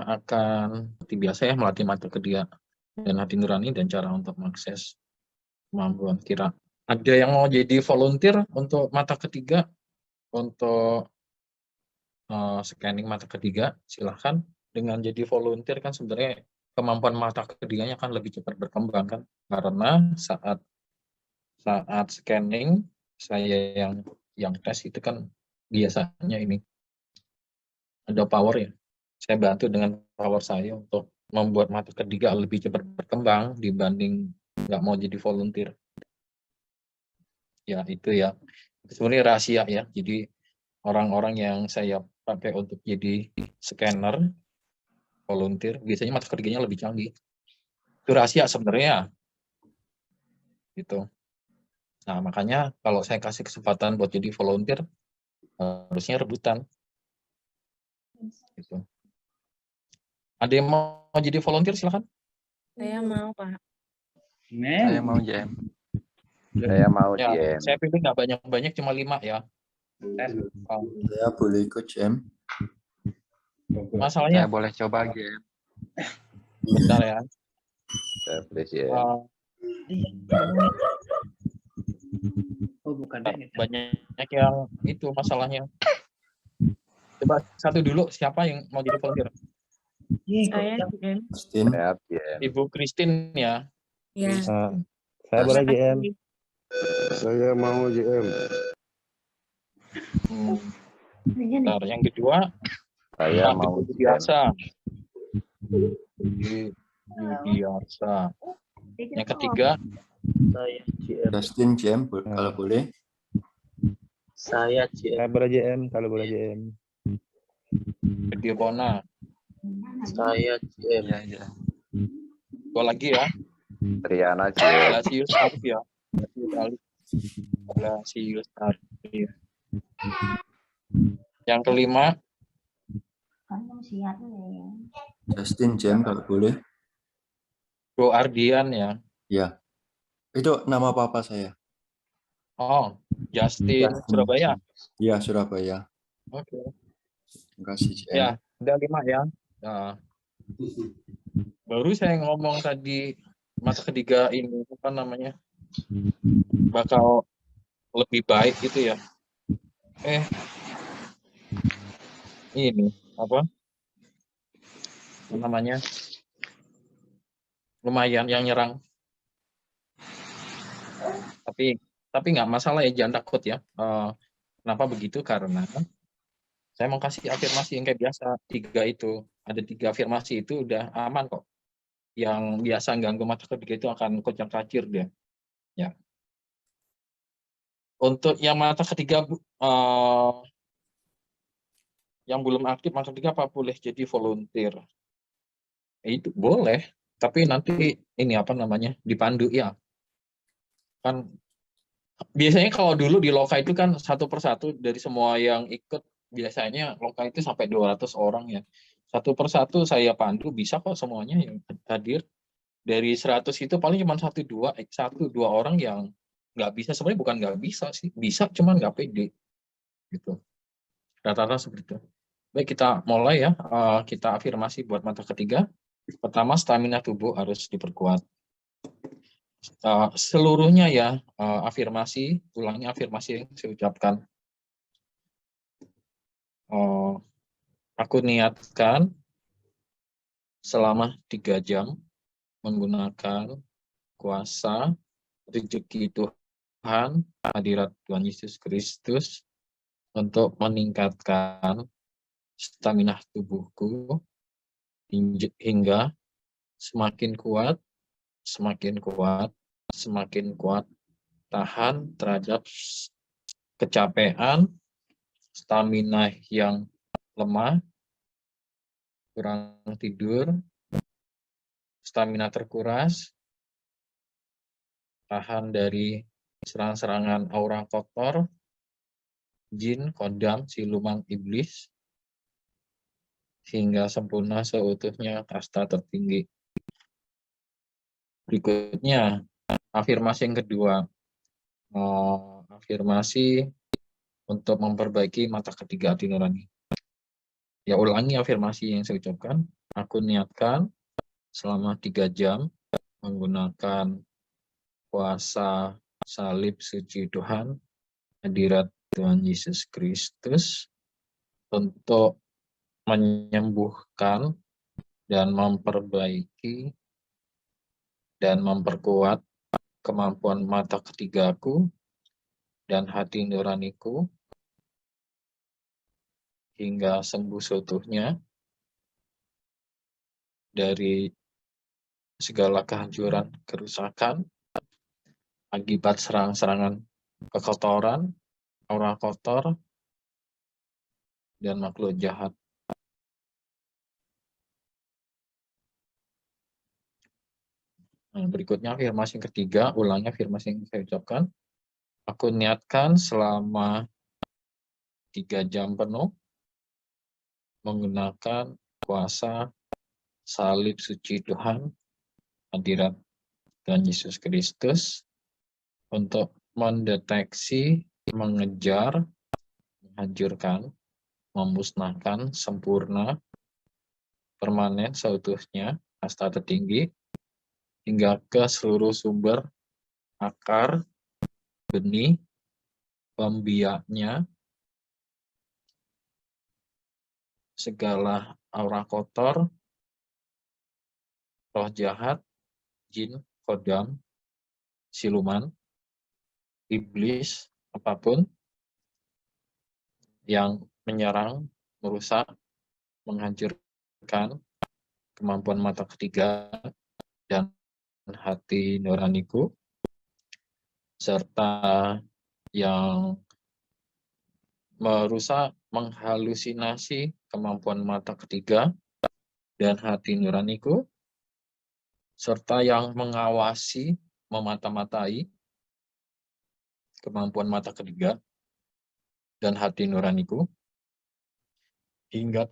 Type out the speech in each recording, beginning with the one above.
akan seperti biasa ya melatih mata ketiga dan hati nurani dan cara untuk mengakses kemampuan kira. Ada yang mau jadi volunteer untuk mata ketiga, untuk scanning mata ketiga, silahkan. Dengan jadi volunteer kan sebenarnya kemampuan mata ketiganya akan lebih cepat berkembang kan, karena saat scanning saya yang tes itu kan biasanya ini ada power ya. Saya bantu dengan power saya untuk membuat mata ketiga lebih cepat berkembang dibanding nggak mau jadi volunteer. Ya itu ya. Itu sebenarnya rahasia ya. Jadi orang-orang yang saya pakai untuk jadi scanner volunteer biasanya mata ketiganya lebih canggih. Itu rahasia sebenarnya gitu. Nah, makanya kalau saya kasih kesempatan buat jadi volunteer harusnya rebutan gitu. Ada yang mau jadi volunteer silakan. Saya mau, Pak. Saya mau JM. Saya mau Ya, JM. saya pilih nggak banyak-banyak, cuma 5 ya. Saya boleh ikut JM. Masalahnya Saya boleh coba JM. bentar ya. Saya boleh JM. Oh, bukan Banyak yang itu masalahnya. Coba satu dulu, siapa yang mau jadi volunteer? Saya JM. Justin. Saya JM. Ibu Christine ya. Ya. Saya boleh JM. Saya mau JM. Bentar, yang kedua Saya David mau Yudiarsa. Yudiarsa. Yang ketiga Saya JM. Justin JM kalau boleh. Saya JM. Saya boleh JM, kalau boleh JM. Diopona. Saya JM. Iya, iya. Dua lagi ya. Triana JM. Blasius Arif ya. Blasius Arif. Yang kelima Justin JM kalau boleh. Bro Ardian ya. Ya. Itu nama papa saya. Oh, Justin Surabaya. Iya, Surabaya. Oke. Terima kasih JM. Ya, udah 5 ya. Nah, baru saya ngomong tadi mata ketiga ini apa namanya bakal lebih baik gitu ya. Ini apa namanya lumayan yang nyerang. Tapi nggak masalah ya, jangan takut ya. Kenapa begitu? Karena saya mau kasih afirmasi yang kayak biasa 3 itu. Ada 3 afirmasi itu udah aman kok. Yang biasa ganggu mata ketiga itu akan kocar-kacir dia. Ya. Untuk yang mata ketiga yang belum aktif mata ketiga apa boleh jadi volunteer? Itu boleh, tapi nanti ini apa namanya dipandu ya. Kan biasanya kalau dulu di Loka itu kan satu persatu dari semua yang ikut, biasanya Loka itu sampai 200 orang ya. Satu persatu saya pandu, bisa kok semuanya yang hadir. Dari 100 itu paling cuma 1-2 orang yang nggak bisa. Sebenarnya bukan nggak bisa sih, bisa cuman nggak pede gitu. Rata-rata seperti itu. Baik, kita mulai ya. Kita afirmasi buat mata ketiga. Pertama, stamina tubuh harus diperkuat. Seluruhnya ya, afirmasi, ulangi afirmasi yang saya ucapkan. Aku niatkan selama 3 jam menggunakan kuasa rezeki Tuhan, hadirat Tuhan Yesus Kristus untuk meningkatkan stamina tubuhku hingga semakin kuat, semakin kuat tahan terhadap kecapean, stamina yang lemah, kurang tidur, stamina terkuras, tahan dari serangan-serangan aura kotor, jin, kodam, siluman iblis, hingga sempurna seutuhnya kasta tertinggi. Berikutnya, afirmasi yang kedua. Afirmasi untuk memperbaiki mata ketiga hati nurani. Ya, ulangi afirmasi yang saya ucapkan. Aku niatkan selama 3 jam menggunakan kuasa salib suci Tuhan, hadirat Tuhan Yesus Kristus untuk menyembuhkan dan memperbaiki dan memperkuat kemampuan mata ketigaku dan hati nuraniku hingga sembuh seutuhnya dari segala kehancuran, kerusakan, akibat serangan-serangan kekotoran, aura kotor, dan makhluk jahat. Nah, berikutnya afirmasi yang ketiga, ulangnya afirmasi yang saya ucapkan. Aku niatkan selama 3 jam penuh menggunakan kuasa salib suci Tuhan, hadirat Tuhan Yesus Kristus untuk mendeteksi, mengejar, menghancurkan, memusnahkan sempurna, permanen seutuhnya, kasta tertinggi, hingga ke seluruh sumber, akar, benih, pembiaknya, segala aura kotor, roh jahat, jin, kodam, siluman, iblis, apapun yang menyerang, merusak, menghancurkan kemampuan mata ketiga dan hati nuraniku, serta yang merusak, menghalusinasi kemampuan mata ketiga dan hati nuraniku, serta yang mengawasi, memata-matai kemampuan mata ketiga dan hati nuraniku, hingga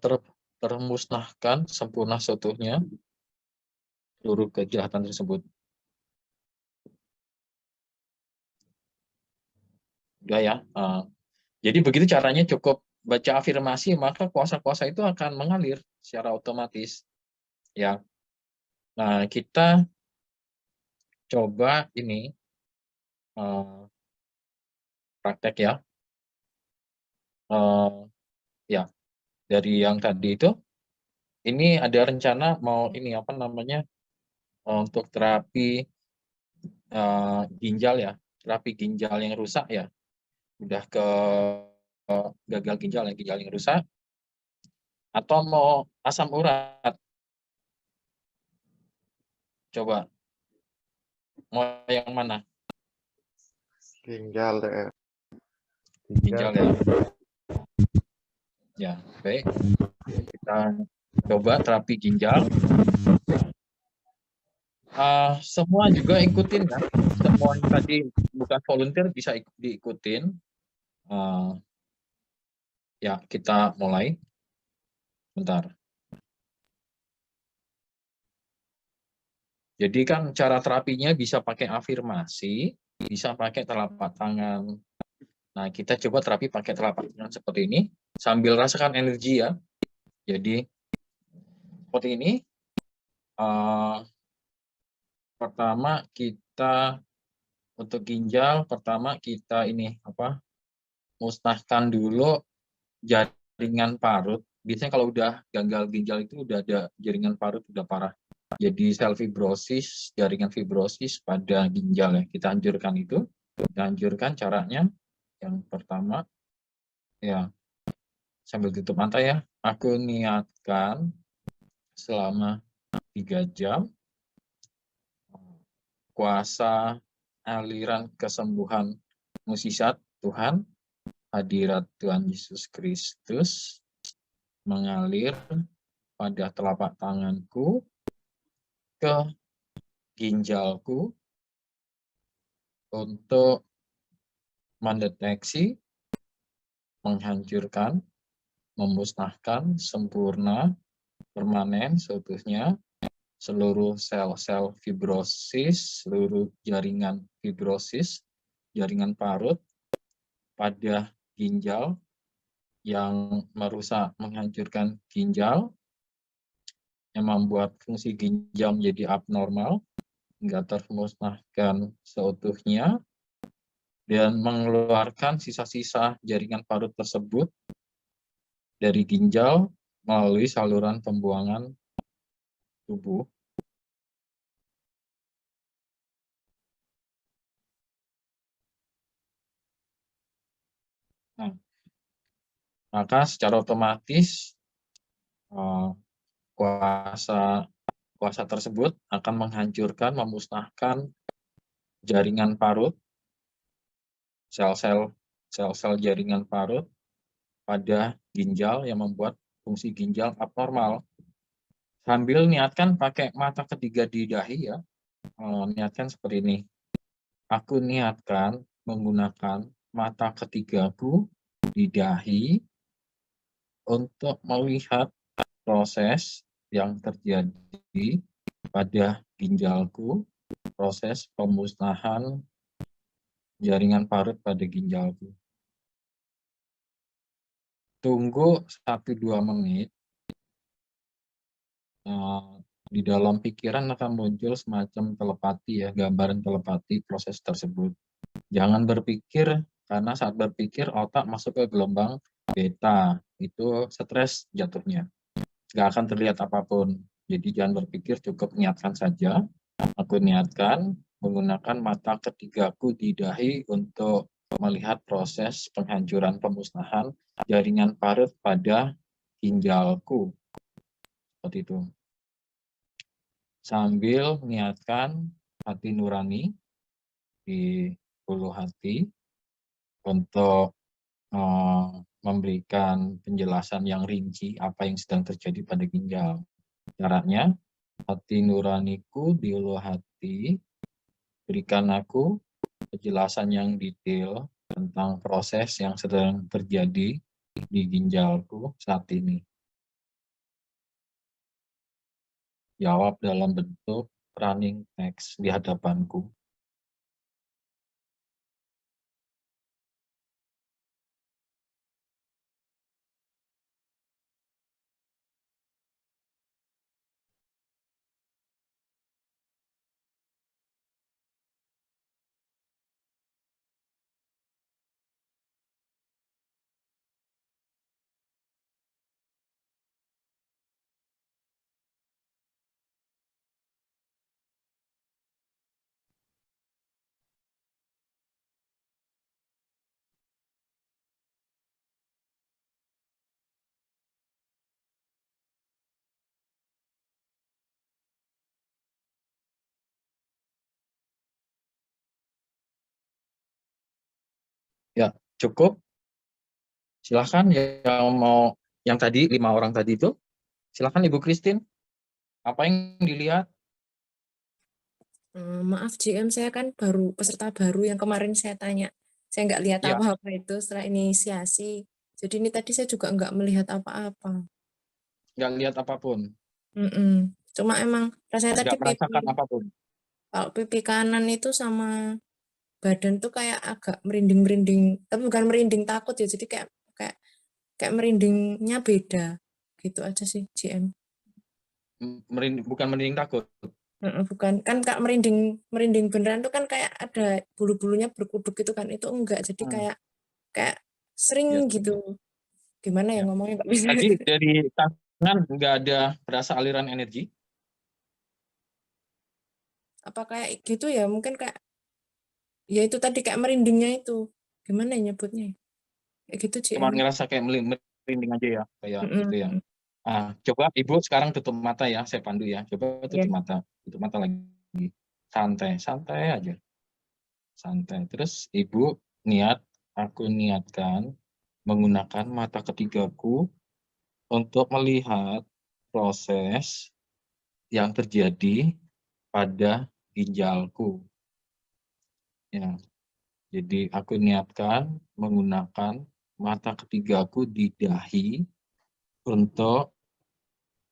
termusnahkan sempurna seutuhnya seluruh kejahatan tersebut. Udah ya. Jadi begitu caranya, cukup baca afirmasi, maka kuasa-kuasa itu akan mengalir secara otomatis. Ya. Nah, kita coba ini praktek ya. Ya, dari yang tadi itu, ini ada rencana mau ini apa namanya, untuk terapi ginjal ya, terapi ginjal yang rusak ya, udah ke gagal ginjal yang rusak, atau mau asam urat, coba mau yang mana? Ginjal deh. Ginjal ya. Ya, baik. Kita coba terapi ginjal. Semua juga ikutin ya. Semua yang tadi bukan volunteer bisa diikutin. Ya, kita mulai. Bentar. Jadi kan cara terapinya bisa pakai afirmasi, bisa pakai telapak tangan. Nah, kita coba terapi pakai telapak tangan seperti ini, sambil rasakan energi ya. Jadi, seperti ini. Pertama kita, untuk ginjal, pertama kita ini, musnahkan dulu jaringan parut. Biasanya kalau udah gagal ginjal itu udah ada jaringan parut, udah parah. Jadi sel fibrosis, jaringan fibrosis pada ginjal ya. Kita hancurkan itu. Kita hancurkan caranya. Yang pertama, ya sambil tutup mata ya. Aku niatkan selama 3 jam kuasa aliran kesembuhan mukjizat Tuhan, hadirat Tuhan Yesus Kristus mengalir pada telapak tanganku, ke ginjalku, untuk mendeteksi, menghancurkan, memusnahkan sempurna, permanen seutuhnya seluruh sel-sel fibrosis, seluruh jaringan fibrosis, jaringan parut pada ginjal yang merusak, menghancurkan ginjal, yang membuat fungsi ginjal menjadi abnormal, nggak termusnahkan seutuhnya, dan mengeluarkan sisa-sisa jaringan parut tersebut dari ginjal melalui saluran pembuangan tubuh. Nah, maka secara otomatis kuasa tersebut akan menghancurkan, memusnahkan jaringan parut, sel-sel jaringan parut pada ginjal yang membuat fungsi ginjal abnormal. Sambil niatkan pakai mata ketiga di dahi ya, niatkan seperti ini. Aku niatkan menggunakan mata ketigaku di dahi untuk melihat proses yang terjadi pada ginjalku, proses pemusnahan jaringan parut pada ginjalku. Tunggu 1-2 menit, di dalam pikiran akan muncul semacam telepati ya, gambaran telepati proses tersebut. Jangan berpikir, karena saat berpikir otak masuk ke gelombang beta, itu stres jatuhnya. Nggak akan terlihat apapun. Jadi jangan berpikir, cukup niatkan saja. Aku niatkan menggunakan mata ketigaku di dahi untuk melihat proses penghancuran pemusnahan jaringan parut pada ginjalku. Seperti itu. Sambil niatkan hati nurani di hulu hati untuk memberikan penjelasan yang rinci apa yang sedang terjadi pada ginjal. Caranya, hati nuraniku di hulu hati, berikan aku penjelasan yang detail tentang proses yang sedang terjadi di ginjalku saat ini. Jawab dalam bentuk running text di hadapanku. Ya, cukup. Silahkan yang tadi 5 orang tadi itu, silahkan Ibu Christine. Apa yang dilihat? Maaf JM, saya kan peserta baru yang kemarin saya tanya. Saya nggak lihat Ya. apa-apa itu setelah inisiasi. Jadi ini tadi saya juga nggak melihat apa-apa. Nggak lihat apapun. Cuma emang rasanya tadi Nggak merasakan apapun. kalau pipi kanan itu sama badan tuh kayak agak merinding-merinding, tapi bukan merinding takut ya, jadi kayak merindingnya beda. Gitu aja sih JM. Bukan merinding takut. Bukan, kan Kak merinding beneran tuh kan kayak ada bulu-bulunya berkuduk gitu kan, itu enggak, jadi kayak sering Ya. gitu. Gimana ya ngomongnya nggak bisa. Tadi dari tangan nggak ada berasa aliran energi? Apa kayak gitu ya, mungkin kayak ya itu tadi kayak merindingnya itu. Gimana ya nyebutnya? Kayak gitu Cuma JM. ngerasa kayak merinding aja ya, kayak gitu ya. Coba Ibu sekarang tutup mata ya, saya pandu ya. Coba tutup mata lagi. Santai aja. Santai. Terus Ibu aku niatkan menggunakan mata ketigaku untuk melihat proses yang terjadi pada ginjalku. Ya. Jadi aku niatkan menggunakan mata ketigaku di dahi untuk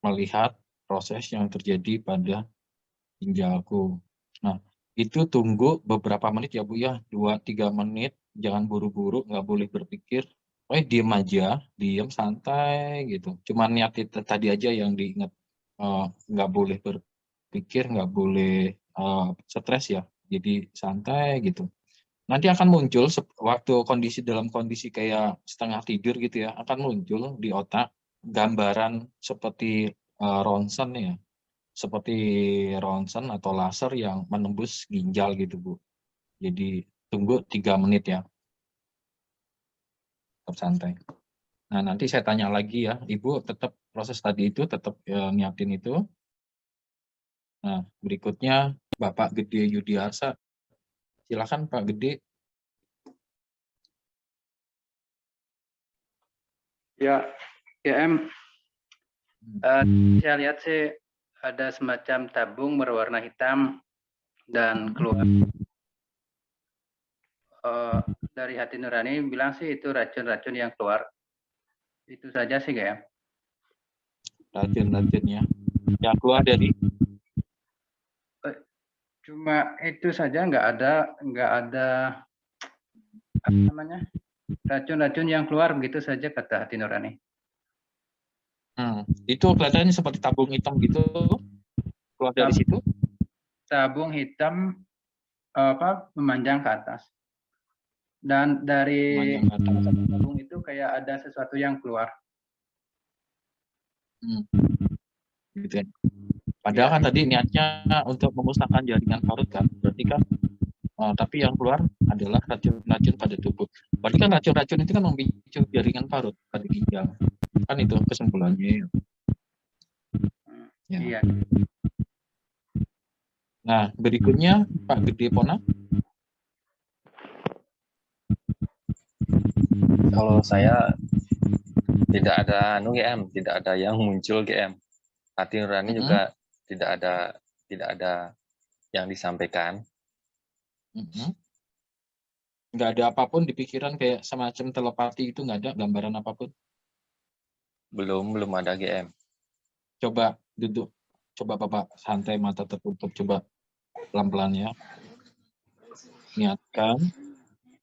melihat proses yang terjadi pada ginjalku. Nah, itu tunggu beberapa menit ya Bu ya, 2-3 menit, jangan buru-buru, nggak boleh berpikir. Diem aja, diem santai gitu. Cuma niat itu tadi aja yang diingat, nggak boleh berpikir, nggak boleh stres ya. Jadi santai gitu. Nanti akan muncul waktu dalam kondisi kayak setengah tidur gitu ya, akan muncul di otak gambaran seperti ronsen ya, seperti ronsen atau laser yang menembus ginjal gitu Bu. Jadi tunggu 3 menit ya, tetap santai. Nah nanti saya tanya lagi ya, Ibu tetap proses tadi itu tetap niatin itu. Nah berikutnya Bapak Gede Yudiarsa, silakan Pak Gede. Ya, GM, saya lihat sih ada semacam tabung berwarna hitam dan keluar dari hati nurani bilang sih itu racun-racun yang keluar. Itu saja sih GM. Racun-racunnya yang keluar dari Cuma itu saja, nggak ada apa namanya racun-racun yang keluar begitu saja kata hati nurani. Itu kelihatannya seperti tabung hitam gitu keluar dari situ. Tabung hitam memanjang ke atas. Dan dari tabung itu kayak ada sesuatu yang keluar. Gitu ya. Padahal kan tadi niatnya untuk memusnahkan jaringan parut kan, berarti kan tapi yang keluar adalah racun-racun pada tubuh. Berarti kan racun-racun itu kan memicu jaringan parut pada ginjal. Kan itu kesimpulannya. Ya. Iya. Nah, berikutnya Pak Gede Pona. Kalau saya tidak ada GM, tidak ada yang muncul GM. Hati nurani juga tidak ada yang disampaikan. Nggak ada apapun di pikiran kayak semacam telepati itu, nggak ada gambaran apapun. Belum ada GM. Coba duduk, coba Bapak santai, mata tertutup, coba pelan-pelan ya.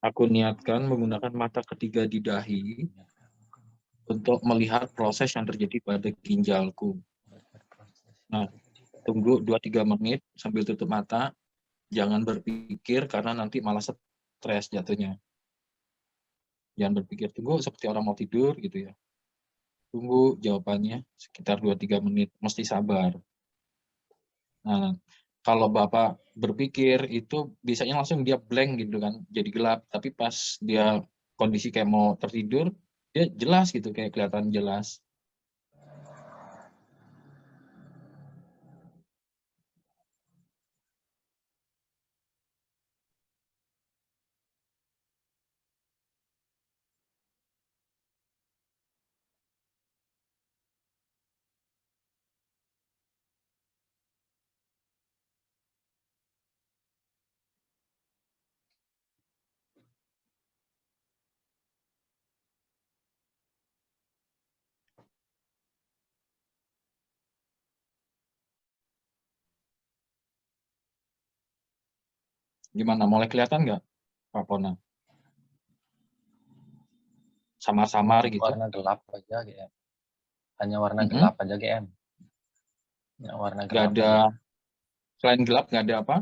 Aku niatkan menggunakan mata ketiga di dahi untuk melihat proses yang terjadi pada ginjalku. Nah, tunggu 2-3 menit sambil tutup mata, jangan berpikir karena nanti malah stres jatuhnya. Jangan berpikir, tunggu seperti orang mau tidur gitu ya. Tunggu jawabannya sekitar 2-3 menit, mesti sabar. Nah, kalau Bapak berpikir itu biasanya langsung dia blank gitu kan, jadi gelap. Tapi pas dia kondisi kayak mau tertidur, dia jelas gitu, kayak kelihatan jelas. Gimana, mulai kelihatan nggak Pak Pona? Samar-samar gitu. Warna gelap aja GM. Hanya warna gelap aja GM. Ya, warna gelap. Nggak ada, selain gelap nggak ada apa?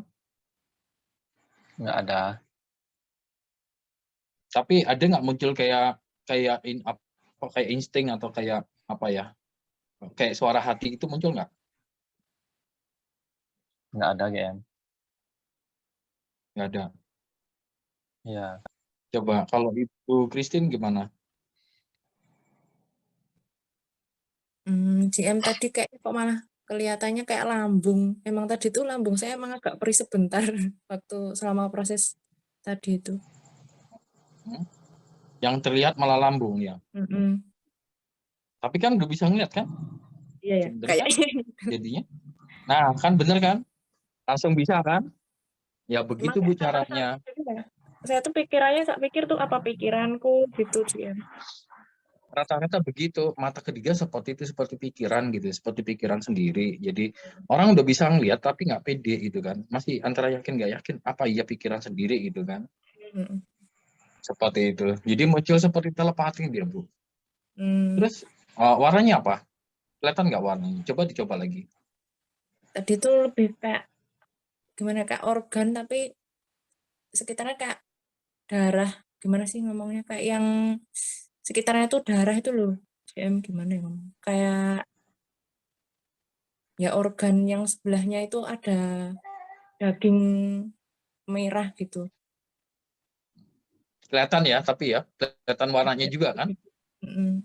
Nggak ada. Tapi ada nggak muncul kayak insting atau kayak apa ya? Kayak suara hati itu muncul nggak? Nggak ada GM. Nggak ada. Iya. Coba kalau Ibu Christine gimana? GM tadi kayak kok malah kelihatannya kayak lambung. Emang tadi tuh lambung saya emang agak perih sebentar waktu selama proses tadi itu. Yang terlihat malah lambung ya. Tapi kan udah bisa ngeliat kan? Iya ya. Kayaknya. Jadinya. Nah kan bener kan? Langsung bisa kan? Ya begitu Bu caranya. Saya tuh saya pikir tuh apa pikiranku gitu GM. Rata-rata begitu, mata ketiga seperti itu, seperti pikiran gitu, seperti pikiran sendiri. Jadi orang udah bisa ngeliat tapi nggak pede gitu kan, masih antara yakin nggak yakin apa iya pikiran sendiri gitu kan. Seperti itu, jadi muncul seperti telepati dia Bu. Terus warnanya apa? Kelihatan nggak warnanya? Coba dicoba lagi. Tadi tuh lebih kayak gimana, kayak organ tapi sekitarnya kayak darah. Gimana sih ngomongnya? Kayak yang sekitarnya tuh darah itu loh. JM gimana ya ngomong? Kayak ya organ yang sebelahnya itu ada daging merah gitu. Kelihatan ya, tapi ya kelihatan warnanya juga kan? Mm-mm,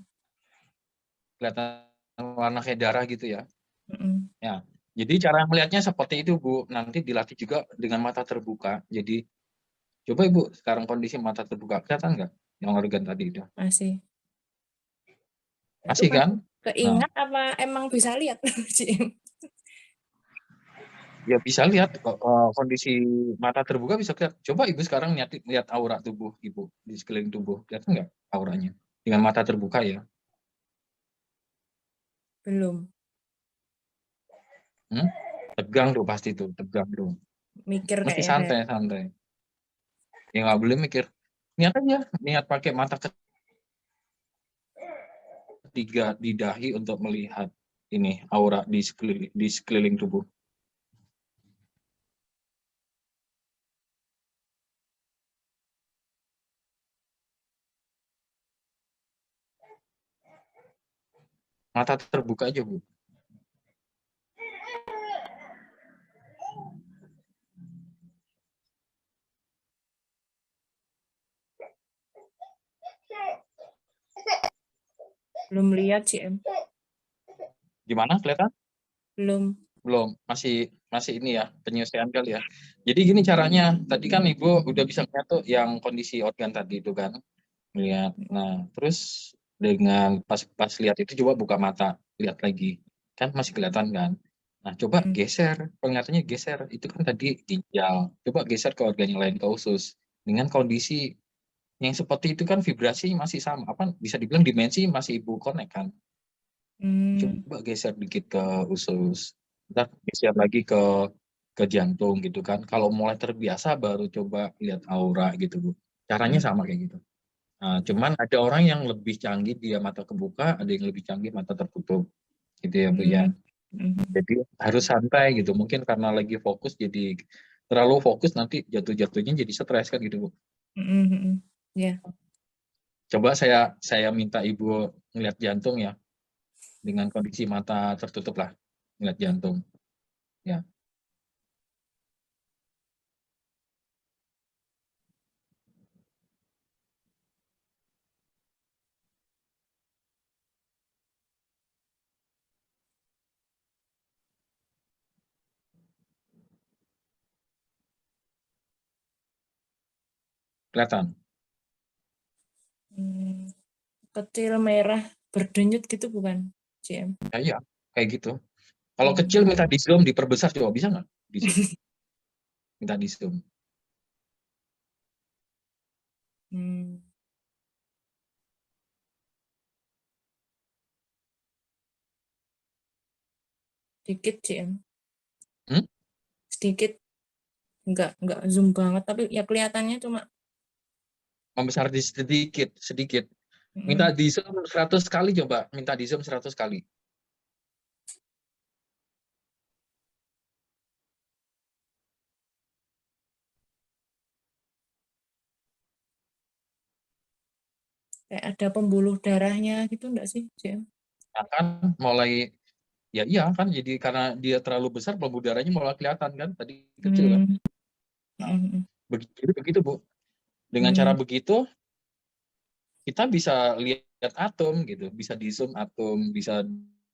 Kelihatan warna kayak darah gitu ya. mm-mm. Ya. Jadi cara melihatnya seperti itu, Bu. Nanti dilatih juga dengan mata terbuka. Jadi coba Ibu sekarang kondisi mata terbuka, kelihatan nggak yang organ tadi itu? Masih. Itu Masih kan? Nah, keingat apa emang bisa lihat, JM? ya bisa lihat kondisi mata terbuka bisa lihat. Coba Ibu sekarang lihat aura tubuh Ibu di sekeliling tubuh. Kelihatan nggak auranya? Dengan mata terbuka ya. Belum. Tegang tuh pasti tuh, tegang tuh. Mikir Mesti kayaknya. santai-santai. Ya nggak boleh mikir. Niat aja, niat pakai mata ketiga di dahi untuk melihat ini aura di sekeliling tubuh. Mata terbuka aja, Bu. Belum lihat, JM. Gimana kelihatan? Belum. Belum, masih ini ya, penyesuaian kali ya. Jadi gini caranya, tadi kan Ibu udah bisa lihat tuh yang kondisi organ tadi itu kan. Lihat. Nah, terus dengan pas lihat itu coba buka mata, lihat lagi. Kan masih kelihatan kan? Nah, coba geser, penglihatannya geser. Itu kan tadi ginjal. Coba geser ke organ yang lain, ke usus. Dengan kondisi yang seperti itu kan vibrasi masih sama. Apa bisa dibilang dimensi masih Ibu connect kan? Coba geser dikit ke usus. Ntar geser lagi ke jantung gitu kan. Kalau mulai terbiasa baru coba lihat aura gitu, Bu. Caranya sama kayak gitu. Nah, cuman ada orang yang lebih canggih dia mata kebuka, ada yang lebih canggih mata tertutup. Gitu ya, Bu ya. Jadi harus santai gitu. Mungkin karena lagi fokus jadi terlalu fokus nanti jatuh-jatuhnya jadi stres kan gitu, Bu. Ya. Coba saya minta Ibu ngeliat jantung ya. Dengan kondisi mata tertutup lah. Ngeliat jantung. Ya. Kelihatan? Kecil, merah, berdenyut gitu bukan, JM? Ya, iya, kayak gitu. Kalau kecil minta di zoom, diperbesar coba bisa nggak? Di zoom. Minta di zoom. Sedikit, JM. Hmm? Sedikit. Enggak zoom banget, tapi ya kelihatannya cuma Membesar sedikit. Minta di zoom 100 kali coba. Minta di zoom 100 kali. kayak ada pembuluh darahnya gitu enggak sih, JM? Nah, kan mulai, ya iya kan, jadi karena dia terlalu besar, pembuluh darahnya mulai kelihatan kan, tadi kecil kan. Nah, begitu Bu. Dengan cara begitu, kita bisa lihat atom gitu, bisa di zoom atom, bisa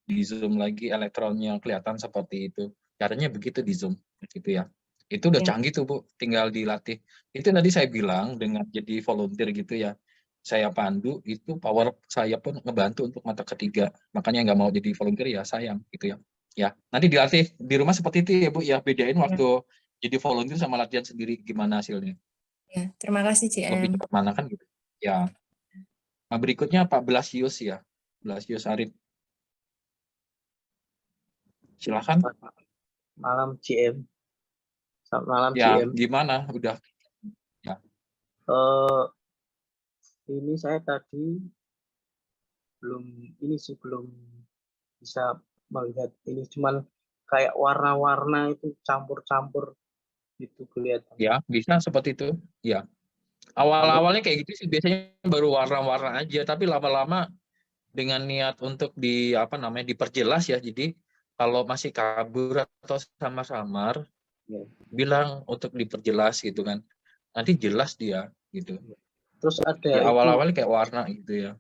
di zoom lagi elektronnya kelihatan seperti itu. Caranya begitu di zoom gitu ya. Itu udah canggih tuh Bu, tinggal dilatih. Itu tadi saya bilang dengan jadi volunteer gitu ya. Saya pandu itu power saya pun ngebantu untuk mata ketiga. Makanya nggak mau jadi volunteer ya sayang gitu ya. Ya, nanti dilatih di rumah seperti itu ya Bu ya. Bedain waktu jadi volunteer sama latihan sendiri gimana hasilnya. Ya, terima kasih, Lebih JM. cepat mana kan gitu. Ya. Nah, berikutnya Pak Blasius ya. Blasius Arif. Silakan. Malam GM. Selamat malam Ya, GM. gimana? Udah. Ya. Ini saya tadi belum bisa melihat ini, cuman kayak warna-warna itu campur-campur itu kelihatan. Ya, bisa seperti itu. Ya. Awal-awalnya kayak gitu sih, biasanya baru warna-warna aja, tapi lama-lama dengan niat untuk diperjelas ya. Jadi kalau masih kabur atau samar-samar, Ya. bilang untuk diperjelas gitu kan. Nanti jelas dia gitu. Terus ada Ya itu, awal-awalnya kayak warna gitu ya.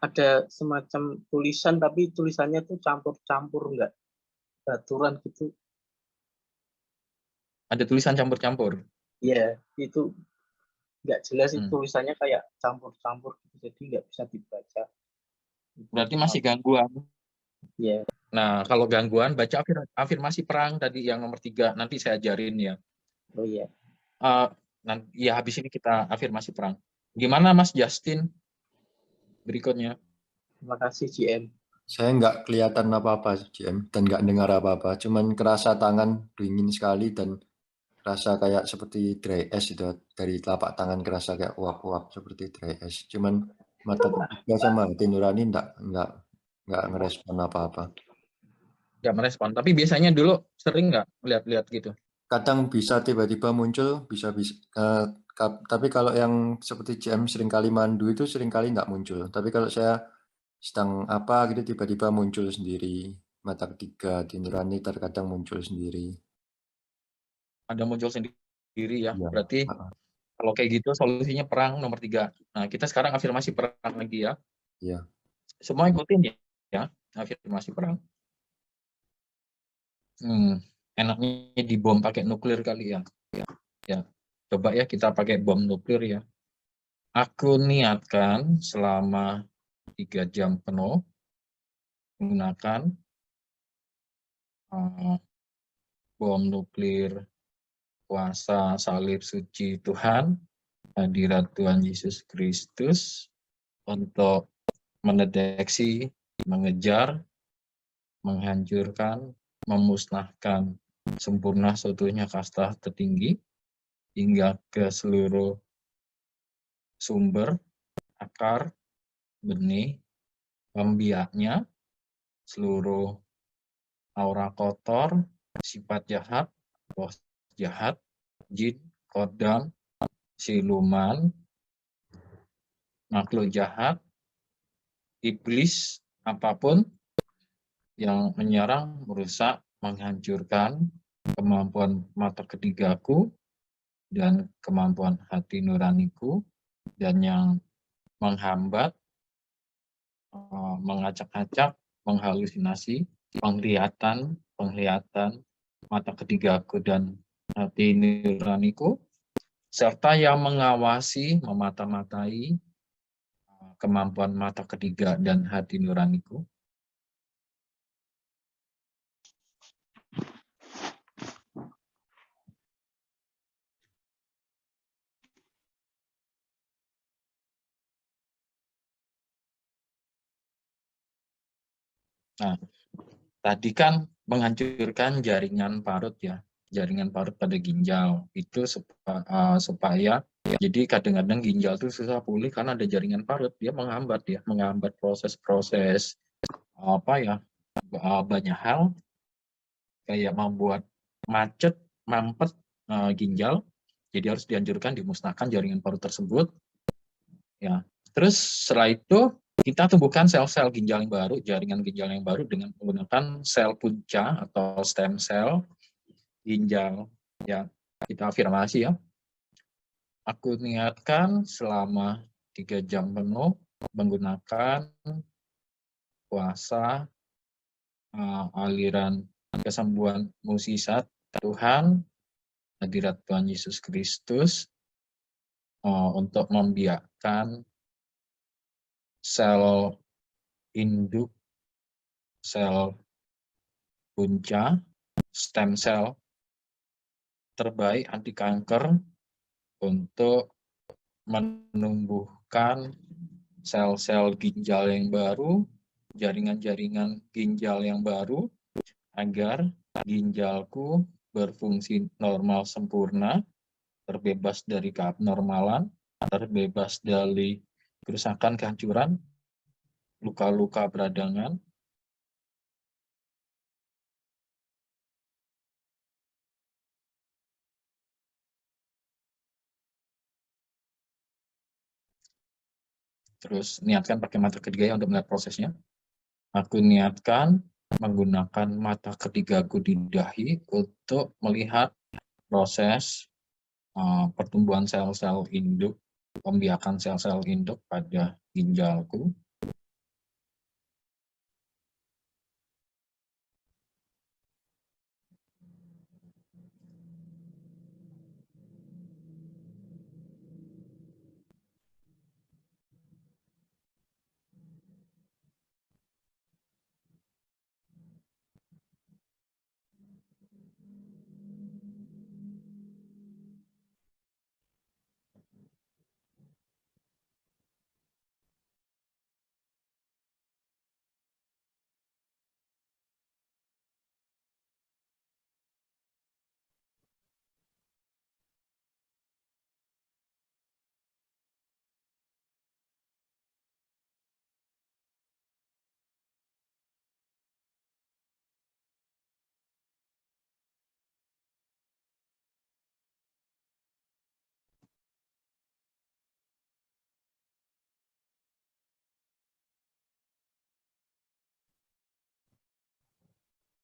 ada semacam tulisan tapi tulisannya tuh campur-campur, enggak aturan gitu. Ada tulisan campur-campur. Ya, itu nggak jelas itu Hmm. tulisannya kayak campur-campur gitu, jadi nggak bisa dibaca. Berarti masih gangguan. Ya, Nah, kalau gangguan, baca afirmasi perang tadi yang nomor 3. Nanti saya ajarin ya. oh iya. Nanti ya habis ini kita afirmasi perang. Gimana Mas Justin? Berikutnya. Terima kasih GM. Saya nggak kelihatan apa-apa, GM, dan nggak dengar apa-apa. Cuman kerasa tangan dingin sekali dan rasa kayak seperti dry ice itu. Dari telapak tangan kerasa kayak uap-uap seperti dry ice. Cuman mata ketiga sama hati nurani nggak ngerespon apa-apa. Nggak merespon. Tapi biasanya dulu sering nggak lihat-lihat gitu? Kadang bisa tiba-tiba muncul, tapi kalau yang seperti GM seringkali mandu itu seringkali nggak muncul. Tapi kalau saya sedang apa gitu tiba-tiba muncul sendiri. Mata ketiga di nurani terkadang muncul sendiri. Ada muncul sendiri ya. Ya. Berarti kalau kayak gitu solusinya perang nomor 3. Nah, kita sekarang afirmasi perang lagi ya. Iya. Semua ikutin ya, afirmasi perang. Enaknya dibom pakai nuklir kali ya. Ya. Coba ya kita pakai bom nuklir ya. Aku niatkan selama 3 jam penuh menggunakan bom nuklir kuasa salib suci Tuhan, hadirat Tuhan Yesus Kristus untuk mendeteksi, mengejar, menghancurkan, memusnahkan sempurna seutuhnya kasta tertinggi hingga ke seluruh sumber, akar, benih, pembiaknya, seluruh aura kotor, sifat jahat, roh jahat, jin, kodam, siluman, makhluk jahat, iblis, apapun yang menyerang, merusak, menghancurkan kemampuan mata ketigaku dan kemampuan hati nuraniku, dan yang menghambat, mengacak-acak, menghalusinasi, penglihatan mata ketigaku dan hati nuraniku, serta yang mengawasi, memata-matai kemampuan mata ketiga dan hati nuraniku. Nah, tadi kan menghancurkan jaringan parut ya, jaringan parut pada ginjal itu supaya jadi kadang-kadang ginjal itu susah pulih karena ada jaringan parut, dia menghambat proses-proses banyak hal, kayak membuat macet, mampet ginjal, jadi harus dianjurkan dimusnahkan jaringan parut tersebut. Ya, terus setelah itu kita tumbuhkan sel-sel ginjal yang baru, jaringan ginjal yang baru dengan menggunakan sel punca atau stem cell ginjal. Ya, kita afirmasi ya. Aku niatkan selama 3 jam penuh menggunakan kuasa aliran kesembuhan mukjizat Tuhan, hadirat Tuhan Yesus Kristus untuk membiakkan sel induk, sel punca, stem cell terbaik anti kanker untuk menumbuhkan sel-sel ginjal yang baru, jaringan-jaringan ginjal yang baru, agar ginjalku berfungsi normal sempurna, terbebas dari keabnormalan, terbebas dari kerusakan, kehancuran, luka-luka beradangan, Terus niatkan pakai mata ketiga ya untuk melihat prosesnya. Aku niatkan menggunakan mata ketigaku di dahi untuk melihat proses pertumbuhan sel-sel induk, pembiakan sel-sel induk pada ginjalku.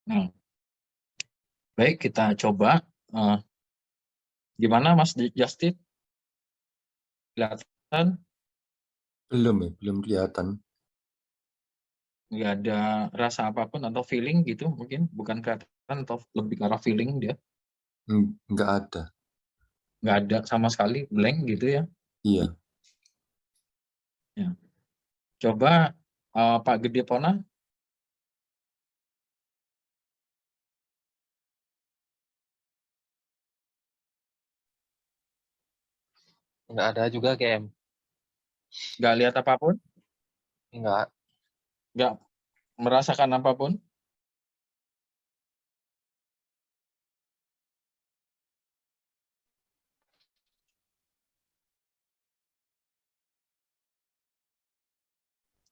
Nah, baik, kita coba. Gimana Mas Justin? Kelihatan? Belum ya, belum kelihatan. Nggak ada rasa apapun atau feeling gitu mungkin? Bukan kelihatan atau lebih ke arah feeling dia? Nggak ada. Nggak ada sama sekali, blank gitu ya? Iya. Ya. Coba Pak Gede Pona. Nggak ada juga GM. Nggak lihat apapun? Nggak. Nggak merasakan apapun?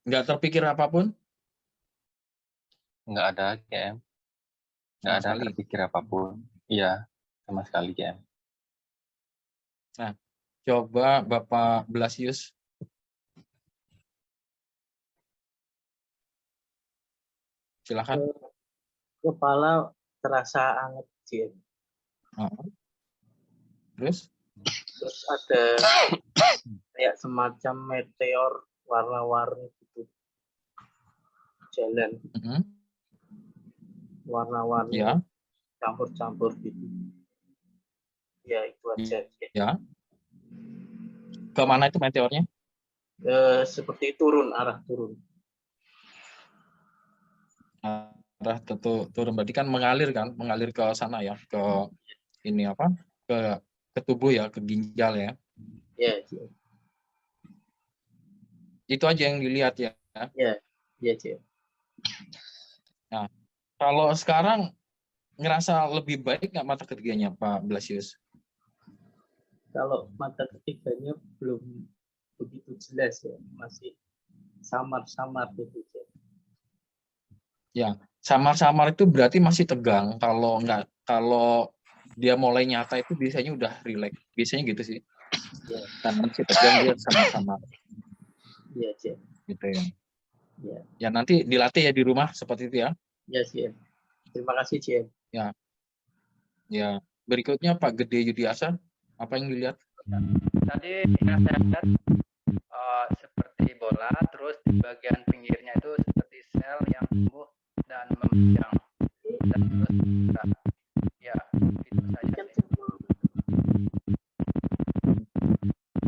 Nggak terpikir apapun? Nggak ada GM. Nggak Sama ada sekali. terpikir apapun. Iya, sama sekali GM. Nah, coba Bapak Blasius. Silakan. Kepala terasa anget, GM. Terus? Terus ada kayak semacam meteor warna-warni gitu. Jalan warna-warni Ya. campur-campur gitu. Ya, itu aja. Ya. Kemana itu meteornya? Seperti turun, arah turun. Arah turun berarti kan mengalir ke sana ya, ke ini apa? Ke tubuh ya, ke ginjal ya. Ya, Itu aja yang dilihat ya. ya, GM. Nah, kalau sekarang ngerasa lebih baik nggak mata ketiganya, Pak Blasius? Kalau mata ketiganya belum begitu jelas ya, masih samar-samar gitu. Ya, samar-samar itu berarti masih tegang. Kalau dia mulai nyata itu biasanya udah rileks. Biasanya gitu sih. Ya. Karena masih tegang dia samar-samar. Iya, GM. Gitu ya. Ya. Ya nanti dilatih ya di rumah seperti itu ya. Ya, GM. Terima kasih, GM. Ya. Ya. Berikutnya Pak Gede Yudiasa, apa yang dilihat? Tadi yang saya lihat seperti bola, terus di bagian pinggirnya itu seperti sel yang tumbuh dan memanjang. Dan terus ya itu saja sih.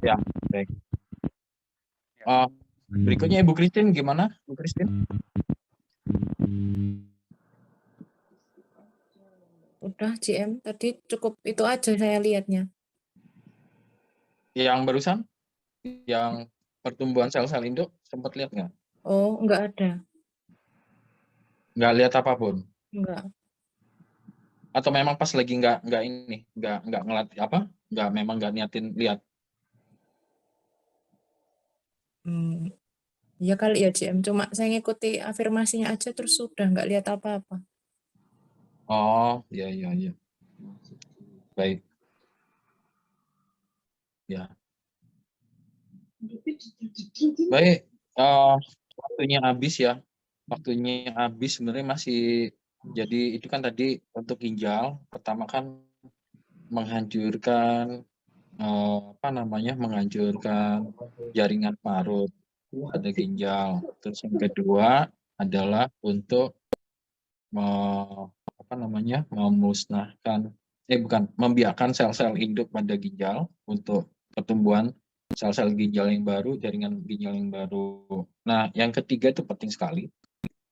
Ya, baik. Berikutnya Ibu Christine, gimana Bu Christine? Udah GM, tadi cukup itu aja saya lihatnya. Yang barusan? Yang pertumbuhan sel-sel induk, sempat lihat nggak? Oh, nggak ada. Nggak lihat apapun? Nggak. Atau memang pas lagi nggak ngelatih apa? Memang nggak niatin lihat? Ya kali ya GM, cuma saya ngikuti afirmasinya aja terus sudah nggak lihat apa-apa. Oh, iya. Baik. Ya. Baik, waktunya habis ya. Waktunya habis sebenarnya masih, jadi itu kan tadi untuk ginjal, pertama kan menghancurkan menghancurkan jaringan parut pada ginjal. Terus yang kedua adalah untuk membiarkan sel-sel hidup pada ginjal untuk pertumbuhan sel-sel ginjal yang baru, jaringan ginjal yang baru. Nah, yang ketiga itu penting sekali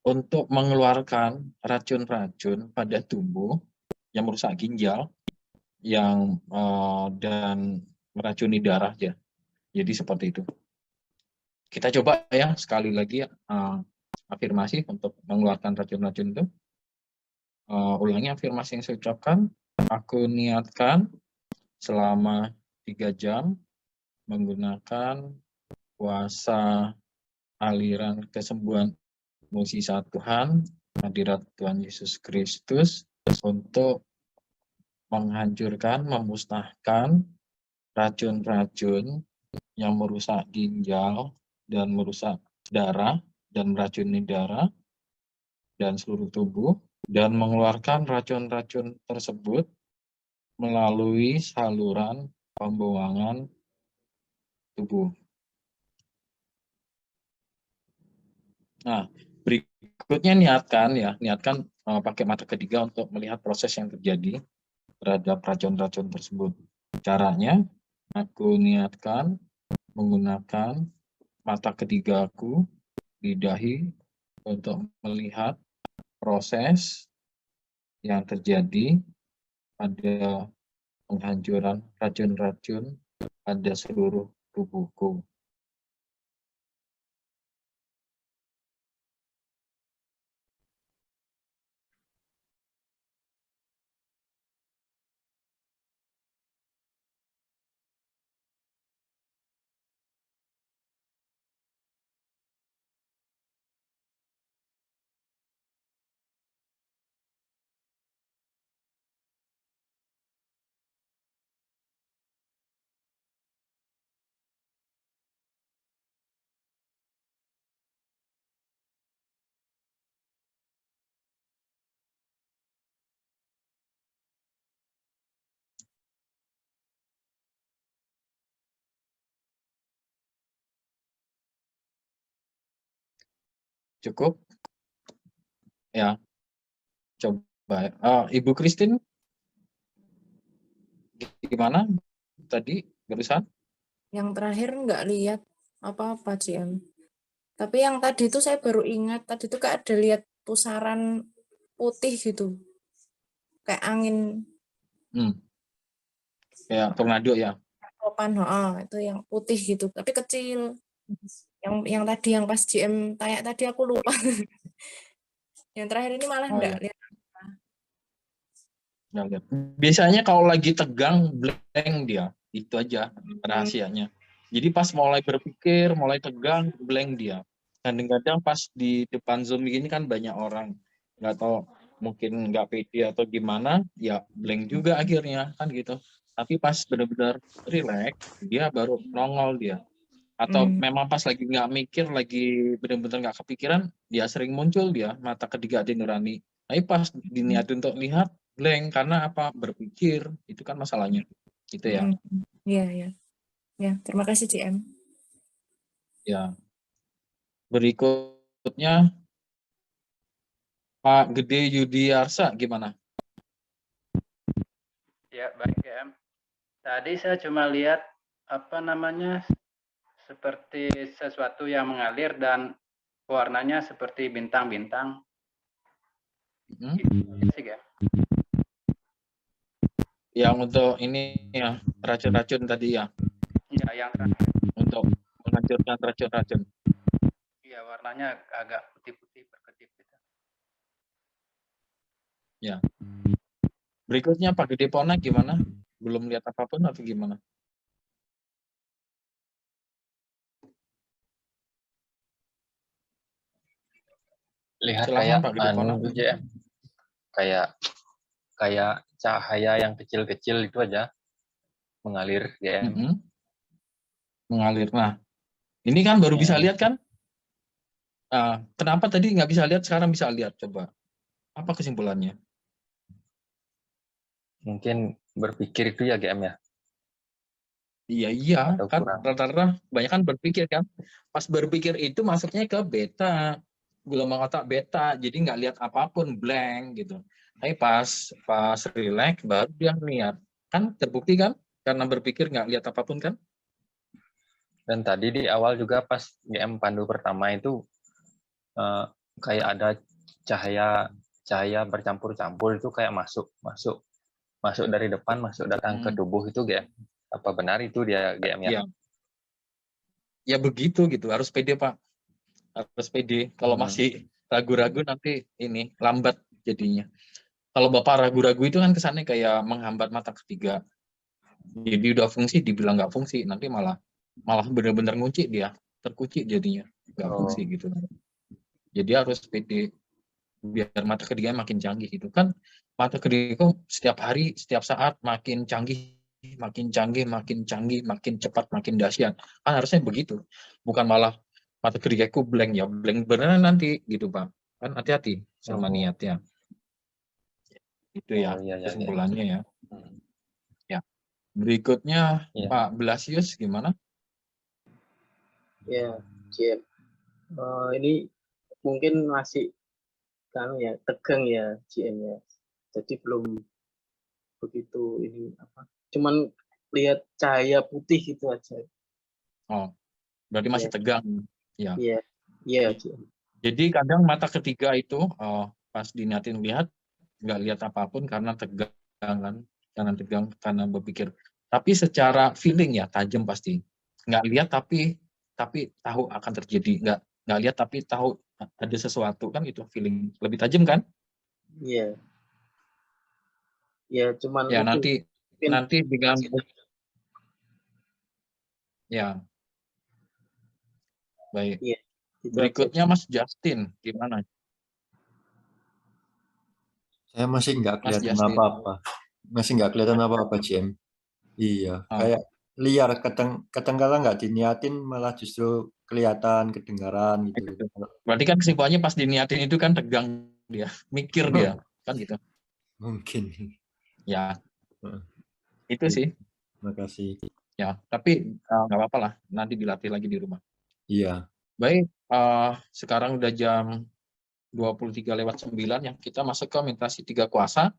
untuk mengeluarkan racun-racun pada tubuh yang merusak ginjal dan meracuni darah ya. Jadi seperti itu. Kita coba ya sekali lagi afirmasi untuk mengeluarkan racun-racun itu. Ulangi afirmasi yang saya ucapkan. Aku niatkan selama 3 jam menggunakan kuasa aliran kesembuhan mukjizat Tuhan, hadirat Tuhan Yesus Kristus untuk menghancurkan, memusnahkan racun-racun yang merusak ginjal dan merusak darah dan meracuni darah dan seluruh tubuh, dan mengeluarkan racun-racun tersebut melalui saluran pembuangan tubuh. Nah, berikutnya niatkan pakai mata ketiga untuk melihat proses yang terjadi terhadap racun-racun tersebut. Caranya, aku niatkan menggunakan mata ketigaku di dahi untuk melihat proses yang terjadi pada penghancuran racun-racun pada seluruh tubuhku. Cukup? Ya, coba. Ibu Christine, gimana tadi barusan? Yang terakhir nggak lihat apa-apa, CM. Tapi yang tadi itu saya baru ingat, tadi itu kayak ada lihat pusaran putih gitu. Kayak angin Ya, tornado ya. topan, itu yang putih gitu, tapi kecil. Yang tadi yang pas GM tanya tadi aku lupa. Yang terakhir ini malah enggak Ya. lihat. Biasanya kalau lagi tegang blank dia, itu aja rahasianya. Jadi pas mulai berpikir, mulai tegang, blank dia. Kadang-kadang pas di depan Zoom gini kan banyak orang, nggak tahu mungkin nggak pede atau gimana, ya blank juga akhirnya kan gitu. Tapi pas benar-benar relax, dia baru nongol dia. Atau memang pas lagi nggak mikir, lagi benar-benar nggak kepikiran, dia sering muncul dia mata ketiga hati nurani. Tapi pas diniatin untuk lihat blank karena apa? Berpikir, itu kan masalahnya. Gitu ya. Iya. Ya, terima kasih CM. Ya. Berikutnya Pak Gede Yudiarsa gimana? Ya, baik GM. Tadi saya cuma lihat seperti sesuatu yang mengalir dan warnanya seperti bintang-bintang. Gitu sih, GM. Yang untuk ini ya, racun-racun tadi ya. Ya, yang terakhir. Untuk menghancurkan racun-racun. Iya, warnanya agak putih-putih berkedip gitu. Ya. Berikutnya Pak Gede Pona gimana? Belum lihat apapun atau gimana? Lihat Silahkan, kayak Pak Gede Pona. GM. Kayak cahaya yang kecil-kecil itu aja mengalir GM. Mengalir. Nah, Ini kan baru bisa Ya. lihat kan? Kenapa tadi nggak bisa lihat, sekarang bisa lihat? Coba. Apa kesimpulannya? Mungkin berpikir itu ya GM ya, Iya, atau kan kurang. rata-rata banyak kan berpikir kan. Pas berpikir itu masuknya ke beta, gelombang otak beta, jadi nggak lihat apapun, blank gitu. Tapi pas relax baru dia lihat. Kan terbukti kan? Karena berpikir nggak lihat apapun kan? Dan tadi di awal juga pas GM pandu pertama itu kayak ada cahaya bercampur-campur itu kayak masuk dari depan, masuk datang ke tubuh itu GM. Apa benar itu dia GM ya? Iya. Ya begitu gitu, harus pede Pak. Harus pede. Kalau masih ragu-ragu nanti ini lambat jadinya. Kalau Bapak ragu-ragu itu kan kesannya kayak menghambat mata ketiga. Jadi udah fungsi dibilang nggak fungsi, nanti malah benar-benar ngunci dia, terkunci jadinya, nggak fungsi gitu. Jadi harus pede biar mata ketiganya makin canggih gitu kan. Mata ketiga setiap hari, setiap saat makin canggih, makin cepat, makin dahsyat. Kan harusnya begitu. Bukan malah mata ketigaku blank ya, blank beneran nanti gitu Pak. Kan hati-hati sama niatnya. Itu ya kesimpulannya ya. Ya. Berikutnya Pak Blasius gimana? Ya, GM. Ini mungkin masih kan ya tegang ya GM ya. Jadi belum begitu ini apa. Cuman lihat cahaya putih gitu aja. Oh, berarti masih tegang. Ya. Iya, iya GM. Jadi kadang mata ketiga itu pas diniatin lihat nggak lihat apapun karena tegang kan, karena berpikir. Tapi secara feeling ya tajam pasti. Nggak lihat tapi tahu akan terjadi. Nggak lihat tapi tahu ada sesuatu kan, itu feeling lebih tajam kan? Iya. Ya cuman Ya itu. nanti dengan ya. Baik. Iya, Berikutnya Mas Justin gimana? Saya masih nggak Mas kelihatan Justin. apa-apa. Masih nggak kelihatan apa-apa, GM. Iya, kayak liar. Kadang-kadang nggak diniatin malah justru kelihatan, kedengaran gitu. Berarti kan kesimpulannya pas diniatin itu kan tegang dia, mikir dia, kan gitu. Mungkin. Ya, itu sih. Makasih. Ya, tapi nggak apa-apa lah, nanti dilatih lagi di rumah. Iya. Baik, sekarang udah jam 23:09 ya, kita masuk ke meditasi 3 kuasa.